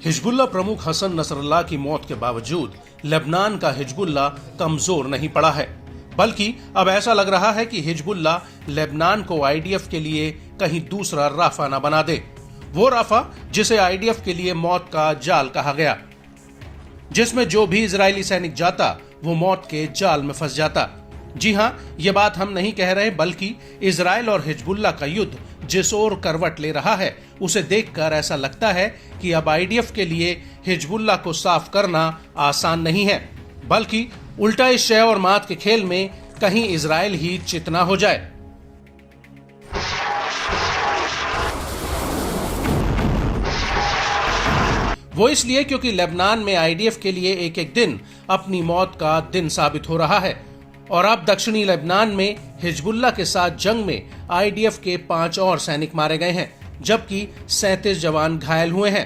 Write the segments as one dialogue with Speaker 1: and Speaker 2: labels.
Speaker 1: Hezbollah प्रमुख Hassan Nasrallah की मौत के बावजूद लेबनान का हिजबुल्लाह कमजोर नहीं पड़ा है, बल्कि अब ऐसा लग रहा है कि हिजबुल्लाह लेबनान को आईडीएफ के लिए कहीं दूसरा राफा न बना दे। वो राफा जिसे आईडीएफ के लिए मौत का जाल कहा गया, जिसमें जो भी इजरायली सैनिक जाता वो मौत के जाल में फंस जाता। जी हां, ये बात हम नहीं कह रहे, बल्कि इजराइल और हिजबुल्लाह का युद्ध जिस ओर करवट ले रहा है उसे देखकर ऐसा लगता है कि अब आईडीएफ के लिए हिजबुल्लाह को साफ करना आसान नहीं है, बल्कि उल्टा इस शह और मात के खेल में कहीं इजराइल ही चितना हो जाए। वो इसलिए क्योंकि लेबनान में आईडीएफ के लिए एक एक दिन अपनी मौत का दिन साबित हो रहा है और अब दक्षिणी लेबनान में हिजबुल्लाह के साथ जंग में आईडीएफ के 5 और सैनिक मारे गए हैं, जबकि 37 जवान घायल हुए हैं।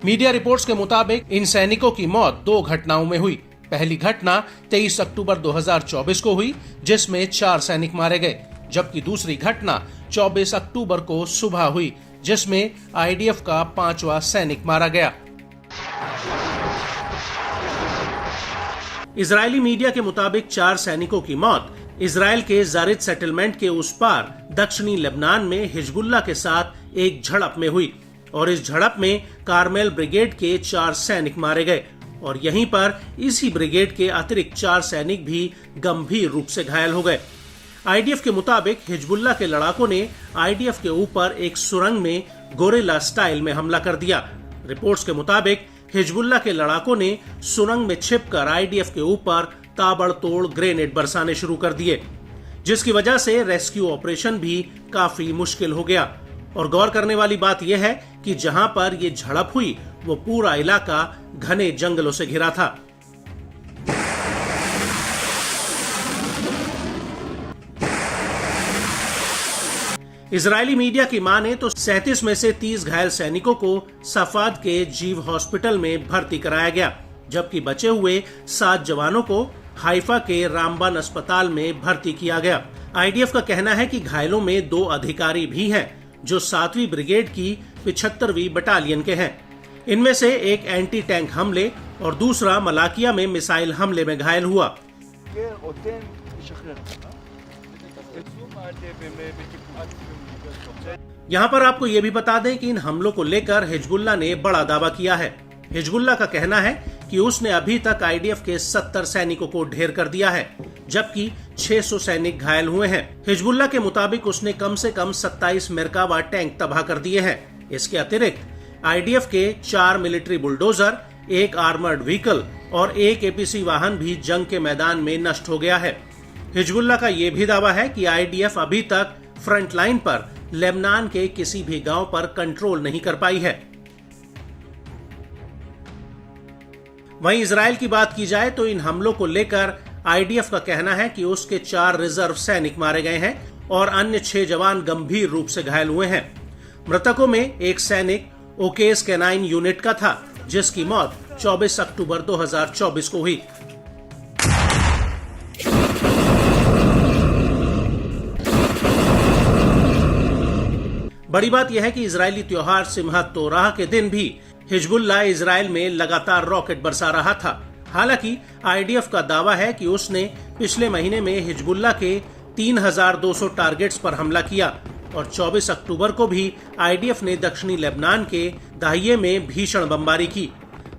Speaker 1: मीडिया रिपोर्ट्स के मुताबिक इन सैनिकों की मौत 2 घटनाओं में हुई। पहली घटना 23 अक्टूबर 2024 को हुई, जिसमें 4 सैनिक मारे गए, जबकि दूसरी घटना 24 अक्टूबर को सुबह हुई, जिसमें आईडीएफ का 5वां सैनिक मारा गया। इजरायली मीडिया के मुताबिक 4 सैनिकों की मौत इजराइल के जारिद सेटलमेंट के उस पार दक्षिणी लेबनान में हिजबुल्लाह के साथ एक झड़प में हुई और इस झड़प में कारमेल ब्रिगेड के 4 सैनिक मारे गए और यहीं पर इसी ब्रिगेड के अतिरिक्त 4 सैनिक भी गंभीर रूप से घायल हो गए। आईडीएफ के मुताबिक हिजबुल्लाह के लड़ाकों ने आईडीएफ के ऊपर एक सुरंग में गोरिल्ला स्टाइल में हमला कर दिया। रिपोर्ट्स के मुताबिक हिजबुल्लाह के लड़ाकों ने सुरंग में छिपकर आईडीएफ के ऊपर ताबड़तोड़ ग्रेनेड बरसाने शुरू कर दिए, जिसकी वजह से रेस्क्यू ऑपरेशन भी काफी मुश्किल हो गया। और गौर करने वाली बात यह है कि जहां पर यह झड़प हुई वो पूरा इलाका घने जंगलों से घिरा था। इजरायली मीडिया की माने तो 37 में से 30 घायल सैनिकों को सफाद के जीव हॉस्पिटल में भर्ती कराया गया, जबकि बचे हुए 7 जवानों को हाइफा के रामबान अस्पताल में भर्ती किया गया। आईडीएफ का कहना है कि घायलों में 2 अधिकारी भी हैं, जो 7वीं ब्रिगेड की 75वीं बटालियन के हैं। इनमें से एक एंटी टैंक हमले और दूसरा मलाकिया में मिसाइल हमले में घायल हुआ। यहाँ पर आपको ये भी बता दें कि इन हमलों को लेकर हिजबुल्लाह ने बड़ा दावा किया है। हिजबुल्लाह का कहना है कि उसने अभी तक आईडीएफ के 70 सैनिकों को ढेर कर दिया है, जबकि 600 सैनिक घायल हुए हैं। हिजबुल्लाह के मुताबिक उसने कम से कम 27 मेरकावा टैंक तबाह कर दिए हैं। इसके अतिरिक्त आईडीएफ के 4 मिलिट्री बुलडोजर, 1 आर्मर्ड व्हीकल और 1 एपीसी वाहन भी जंग के मैदान में नष्ट हो गया है। हिजबुल्लाह का यह भी दावा है कि आईडीएफ अभी तक फ्रंट लाइन पर लेबनान के किसी भी गांव पर कंट्रोल नहीं कर पाई है। वहीं इजराइल की बात की जाए तो इन हमलों को लेकर आईडीएफ का कहना है कि उसके 4 रिजर्व सैनिक मारे गए हैं और अन्य 6 जवान गंभीर रूप से घायल हुए हैं। मृतकों में एक सैनिक ओकेस कैनाइन यूनिट का था, जिसकी मौत 24 अक्टूबर 2024 को हुई। बड़ी बात यह है कि इजरायली त्योहार सिमहत तोराह के दिन भी हिजबुल्लाह इजराइल में लगातार रॉकेट बरसा रहा था। हालांकि आईडीएफ का दावा है कि उसने पिछले महीने में हिजबुल्लाह के 3200 टारगेट्स पर हमला किया और 24 अक्टूबर को भी आईडीएफ ने दक्षिणी लेबनान के दाहिये में भीषण बमबारी की।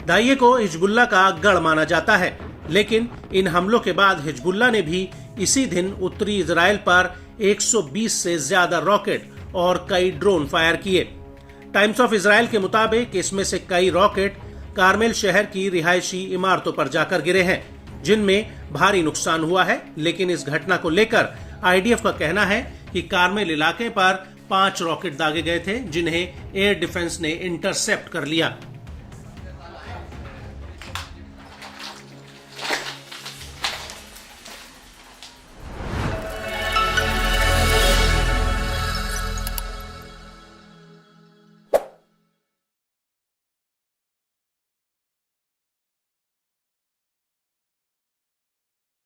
Speaker 1: दाहिये को हिजबुल्लाह का गढ़ माना जाता है, लेकिन इन हमलों के बाद हिजबुल्लाह ने भी इसी दिन उत्तरी इजराइल पर 120 से ज्यादा रॉकेट और कई ड्रोन फायर किए। टाइम्स ऑफ इजराइल के मुताबिक इसमें से कई रॉकेट कारमेल शहर की रिहायशी इमारतों पर जाकर गिरे हैं, जिनमें भारी नुकसान हुआ है। लेकिन इस घटना को लेकर आईडीएफ का कहना है कि कारमेल इलाके पर 5 रॉकेट दागे गए थे, जिन्हें एयर डिफेंस ने इंटरसेप्ट कर लिया।